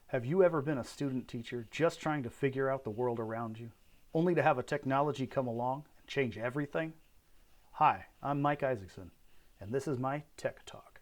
Have you ever been a student teacher just trying to figure out the world around you, only to have a technology come along and change everything? Hi, I'm Mike Isaacson, and this is my Tech Talk.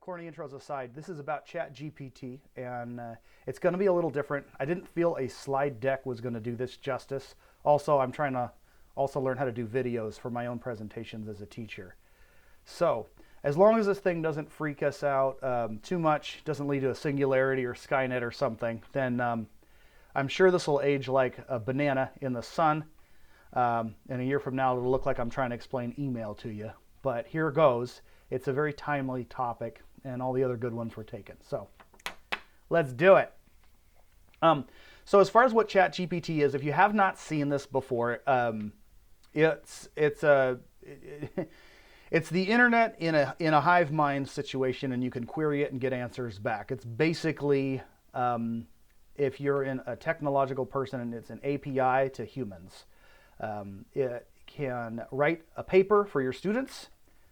Corny intros aside, this is about Chat GPT, and it's going to be a little different. I didn't feel a slide deck was going to do this justice. Also, I'm trying to learn how to do videos for my own presentations as a teacher. So, as long as this thing doesn't freak us out too much, doesn't lead to a singularity or Skynet or something, then I'm sure this will age like a banana in the sun. And a year from now, it'll look like I'm trying to explain email to you. But here goes. It's a very timely topic, and all the other good ones were taken. So let's do it. So as far as what ChatGPT is, if you have not seen this before, it's the internet in a hive mind situation, and you can query it and get answers back. It's basically, if you're a technological person, and it's an API to humans. It can write a paper for your students,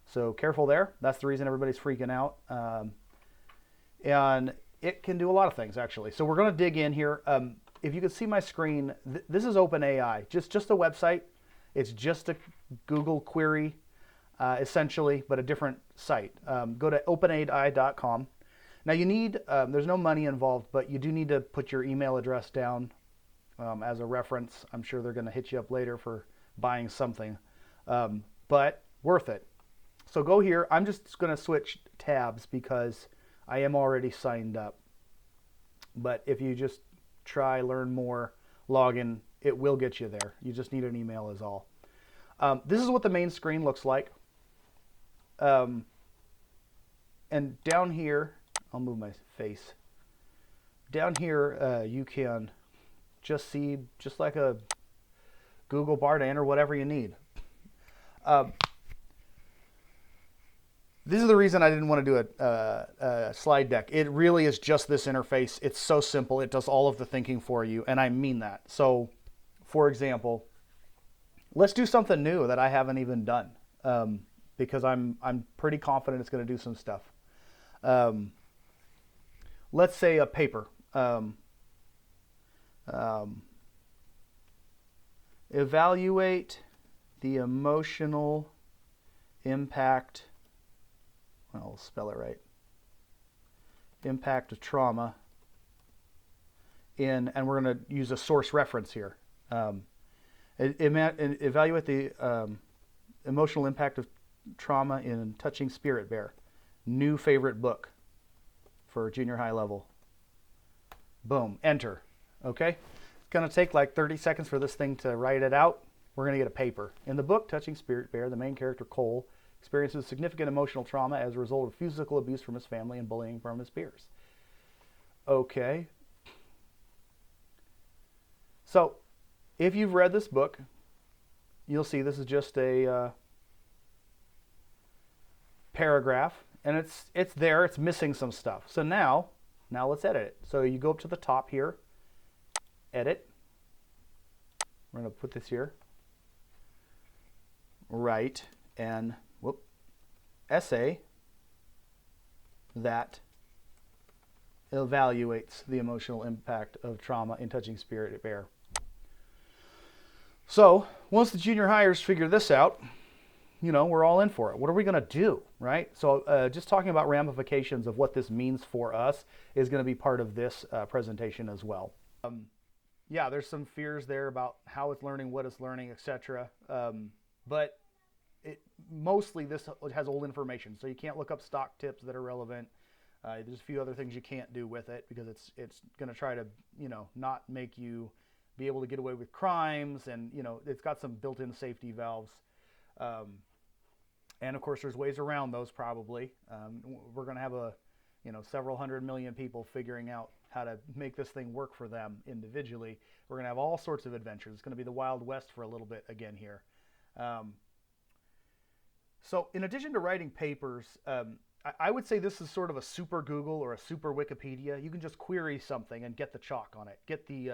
so careful there. That's the reason everybody's freaking out. And it can do a lot of things, actually. So we're going to dig in here. If you can see my screen, this is OpenAI, just a website. It's just a Google query. Essentially, but a different site. Go to openai.com. Now you need, there's no money involved, but you do need to put your email address down as a reference. I'm sure they're going to hit you up later for buying something, but worth it. So go here. I'm just going to switch tabs because I am already signed up. But if you just try, learn more, log in, it will get you there. You just need an email is all. This is what the main screen looks like. And down here, I'll move my face. Down here, you can just see, just like a Google bar to enter whatever you need. This is the reason I didn't want to do a slide deck. It really is just this interface. It's so simple. It does all of the thinking for you, and I mean that. So, for example, let's do something new that I haven't even done. Because I'm pretty confident it's going to do some stuff. Let's say a paper. Evaluate the emotional impact. I'll spell it right. Impact of trauma. And we're going to use a source reference here. Evaluate the emotional impact of trauma in Touching Spirit Bear. New favorite book for junior high level. Boom, enter. Okay, it's going to take like 30 seconds for this thing to write it out. We're going to get a paper. In the book Touching Spirit Bear, the main character Cole experiences significant emotional trauma as a result of physical abuse from his family and bullying from his peers. Okay, so if you've read this book, you'll see this is just a paragraph, and it's there. It's missing some stuff. So now let's edit it. So you go up to the top here, edit. We're going to put this here. Write an essay that evaluates the emotional impact of trauma in Touching Spirit Bear. So once the junior hires figure this out, we're all in for it. What are we going to do, right? So just talking about ramifications of what this means for us is going to be part of this presentation as well. Yeah, there's some fears there about how it's learning, what it's learning, etc. But mostly this has old information, so you can't look up stock tips that are relevant. There's a few other things you can't do with it because it's going to try to not make you be able to get away with crimes, and it's got some built-in safety valves. And of course, there's ways around those probably. We're going to have several 100 million people figuring out how to make this thing work for them individually. We're going to have all sorts of adventures. It's going to be the Wild West for a little bit again here. So in addition to writing papers, I would say this is sort of a super Google or a super Wikipedia. You can just query something and get the chalk on it, get the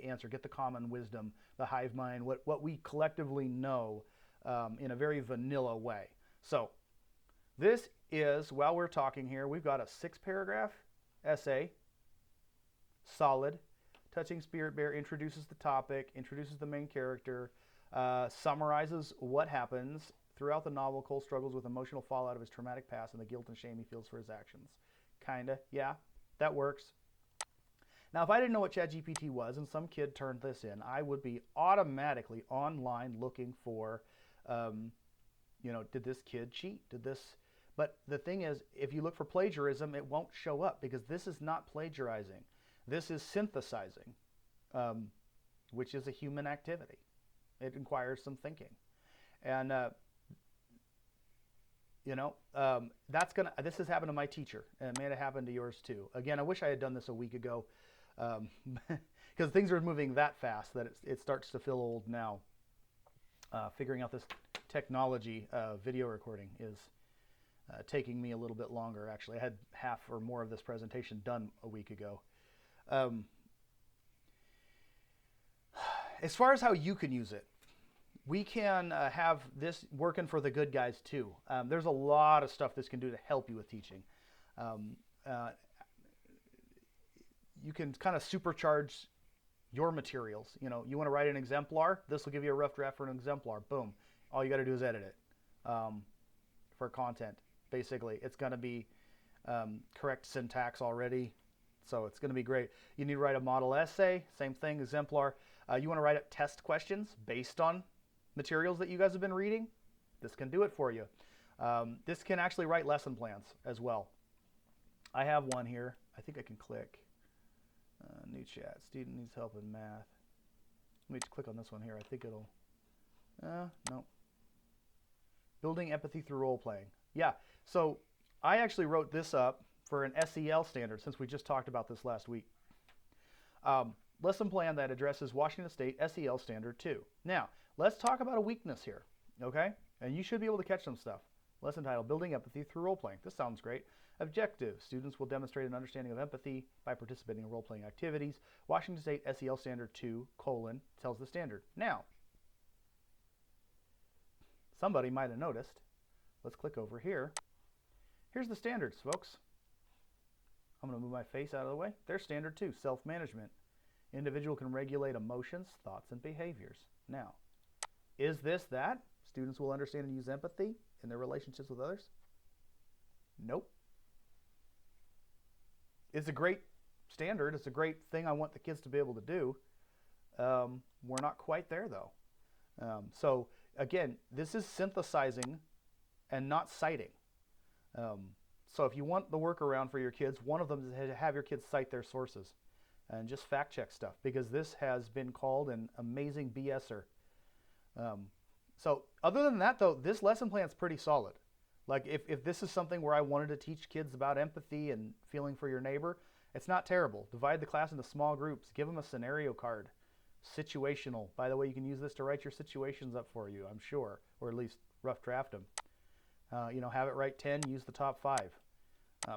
answer, get the common wisdom, the hive mind, what we collectively know in a very vanilla way. So this is, while we're talking here, we've got a 6-paragraph essay solid. Touching Spirit Bear introduces the topic, introduces the main character, summarizes what happens. Throughout the novel, Cole struggles with emotional fallout of his traumatic past and the guilt and shame he feels for his actions. Kinda, yeah, that works. Now, if I didn't know what ChatGPT was and some kid turned this in, I would be automatically online looking for, did this kid cheat? But the thing is, if you look for plagiarism, it won't show up because this is not plagiarizing. This is synthesizing, which is a human activity. It requires some thinking. And, this has happened to my teacher, and it may have happened to yours too. Again, I wish I had done this a week ago, because things are moving that fast that it starts to feel old now. Figuring out this technology, video recording, is taking me a little bit longer. Actually, I had half or more of this presentation done a week ago. As far as how you can use it, we can have this working for the good guys too. There's a lot of stuff this can do to help you with teaching. You can kind of supercharge your materials. You want to write an exemplar, this will give you a rough draft for an exemplar. Boom. All you got to do is edit it for content. Basically, it's going to be correct syntax already. So it's going to be great. You need to write a model essay, same thing, exemplar. You want to write up test questions based on materials that you guys have been reading. This can do it for you. This can actually write lesson plans as well. I have one here. I think I can click. New chat. Student needs help in math. Let me just click on this one here. I think it'll... no. Building empathy through role playing. Yeah, so I actually wrote this up for an SEL standard, since we just talked about this last week. Lesson plan that addresses Washington State SEL Standard 2. Now, let's talk about a weakness here, okay? And you should be able to catch some stuff. Lesson title, Building Empathy Through Role-Playing. This sounds great. Objective, students will demonstrate an understanding of empathy by participating in role-playing activities. Washington State SEL Standard 2, tells the standard. Now, somebody might have noticed. Let's click over here. Here's the standards, folks. I'm going to move my face out of the way. There's standard 2, self-management. Individual can regulate emotions, thoughts, and behaviors. Now, is this that? Students will understand and use empathy in their relationships with others? Nope. It's a great standard. It's a great thing I want the kids to be able to do. We're not quite there, though. So, again, this is synthesizing and not citing. So if you want the workaround for your kids, one of them is to have your kids cite their sources and just fact check stuff, because this has been called an amazing BSer. So other than that, though, this lesson plan is pretty solid. Like if this is something where I wanted to teach kids about empathy and feeling for your neighbor, it's not terrible. Divide the class into small groups. Give them a scenario card. Situational. By the way, you can use this to write your situations up for you, I'm sure, or at least rough draft them. Have it write 10, use the top 5.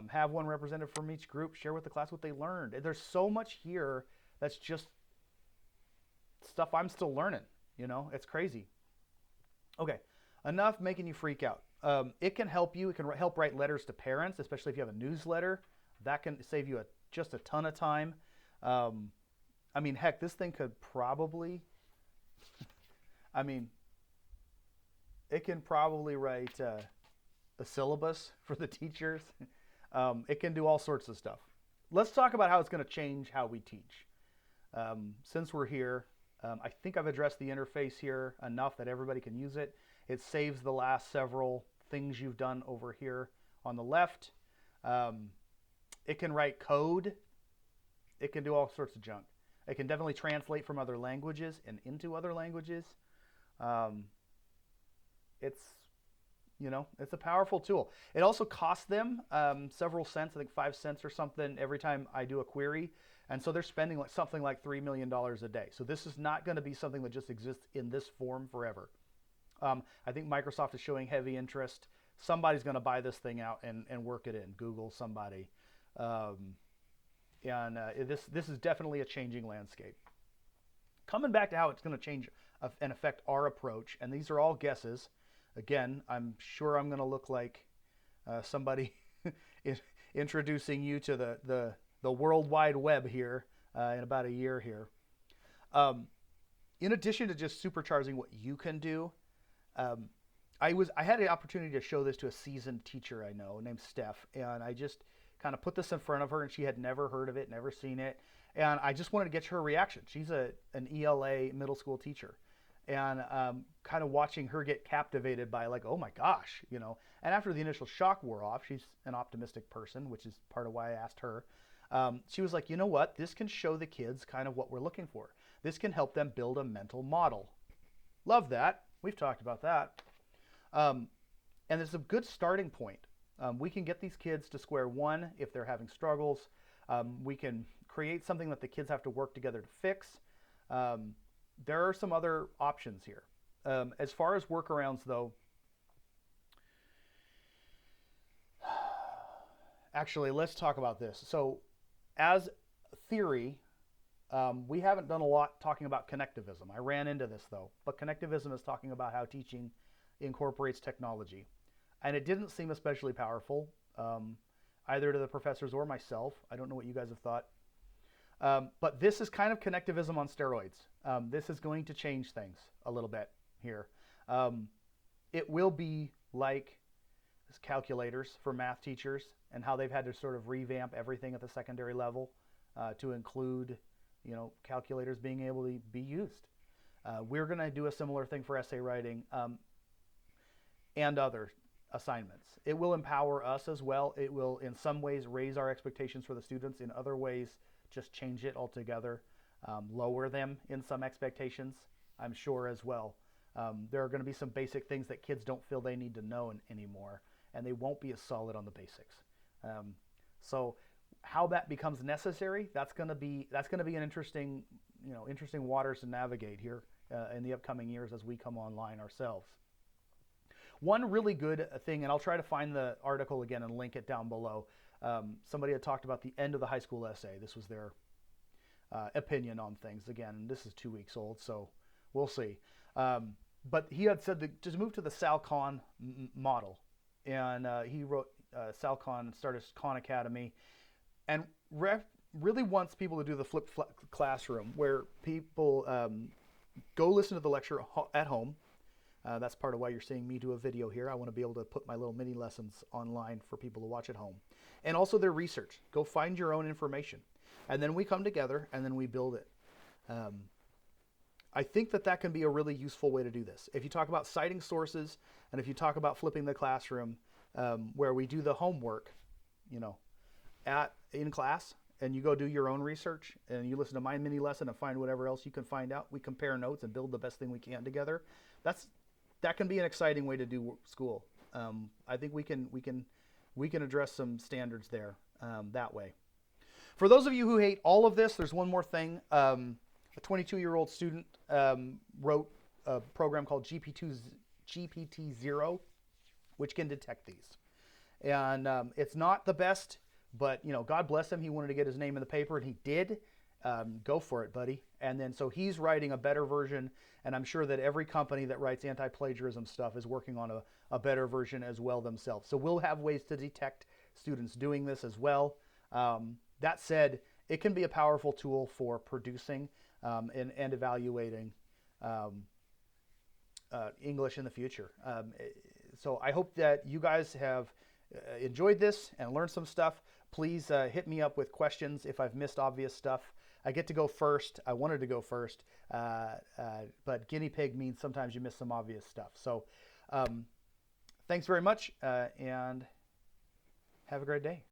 Have one representative from each group share with the class what they learned. There's so much here that's just stuff I'm still learning. It's crazy. Okay, enough making you freak out. It can help you. It can help write letters to parents, especially if you have a newsletter. That can save you just a ton of time. Heck, this thing could probably, it can probably write a syllabus for the teachers. It can do all sorts of stuff. Let's talk about how it's going to change how we teach. Since we're here, I think I've addressed the interface here enough that everybody can use it. It saves the last several things you've done over here on the left. It can write code. It can do all sorts of junk. It can definitely translate from other languages and into other languages. It's a powerful tool. It also costs them several cents, I think 5 cents or something every time I do a query. And so they're spending something like $3 million a day. So this is not going to be something that just exists in this form forever. I think Microsoft is showing heavy interest. Somebody's going to buy this thing out and work it in. Google, somebody. This is definitely a changing landscape. Coming back to how it's going to change and affect our approach, and these are all guesses. Again, I'm sure I'm going to look like somebody introducing you to the World Wide Web here. in about a year here. In addition to just supercharging what you can do, I had the opportunity to show this to a seasoned teacher I know named Steph, and I just kind of put this in front of her, and she had never heard of it, never seen it, and I just wanted to get her reaction. She's an ELA middle school teacher, and kind of watching her get captivated by like, oh my gosh, you know. And after the initial shock wore off, she's an optimistic person, which is part of why I asked her. She was like, you know what? This can show the kids kind of what we're looking for. This can help them build a mental model. Love that. We've talked about that. And it's a good starting point. We can get these kids to square one if they're having struggles. We can create something that the kids have to work together to fix. There are some other options here. As far as workarounds, though, actually, let's talk about this. So, as theory, we haven't done a lot talking about connectivism. I ran into this, though. But connectivism is talking about how teaching incorporates technology. And it didn't seem especially powerful, either to the professors or myself. I don't know what you guys have thought. But this is kind of connectivism on steroids. This is going to change things a little bit here. It will be like calculators for math teachers and how they've had to sort of revamp everything at the secondary level to include, you know, calculators being able to be used. We're going to do a similar thing for essay writing and other assignments. It will empower us as well. It will, in some ways, raise our expectations for the students. In other ways, just change it altogether, lower them in some expectations, I'm sure as well. There are going to be some basic things that kids don't feel they need to know anymore, and they won't be as solid on the basics. So how that becomes necessary, that's going to be an interesting waters to navigate here in the upcoming years as we come online ourselves. One really good thing, and I'll try to find the article again and link it down below. Somebody had talked about the end of the high school essay. This was their opinion on things. Again, this is 2 weeks old, so we'll see. But he had said to move to the Sal Khan model. And he wrote Sal Khan, started Khan Academy, and really wants people to do the flipped classroom, where people go listen to the lecture at home. That's part of why you're seeing me do a video here. I want to be able to put my little mini lessons online for people to watch at home. And also their research. Go find your own information. And then we come together and then we build it. I think that can be a really useful way to do this. If you talk about citing sources, and if you talk about flipping the classroom, where we do the homework, you know, in class, and you go do your own research, and you listen to my mini lesson and find whatever else you can find out. We compare notes and build the best thing we can together. That can be an exciting way to do school. I think we can address some standards there that way. For those of you who hate all of this, there's one more thing. A 22-year-old student wrote a program called GPT-0, which can detect these. And it's not the best, but you know, God bless him. He wanted to get his name in the paper, and he did. Go for it, buddy. And then so he's writing a better version, and I'm sure that every company that writes anti-plagiarism stuff is working on a better version as well themselves. So we'll have ways to detect students doing this as well. That said, it can be a powerful tool for producing and evaluating English in the future. So I hope that you guys have enjoyed this and learned some stuff. Please hit me up with questions if I've missed obvious stuff. I get to go first. I wanted to go first, but guinea pig means sometimes you miss some obvious stuff. So thanks very much, and have a great day.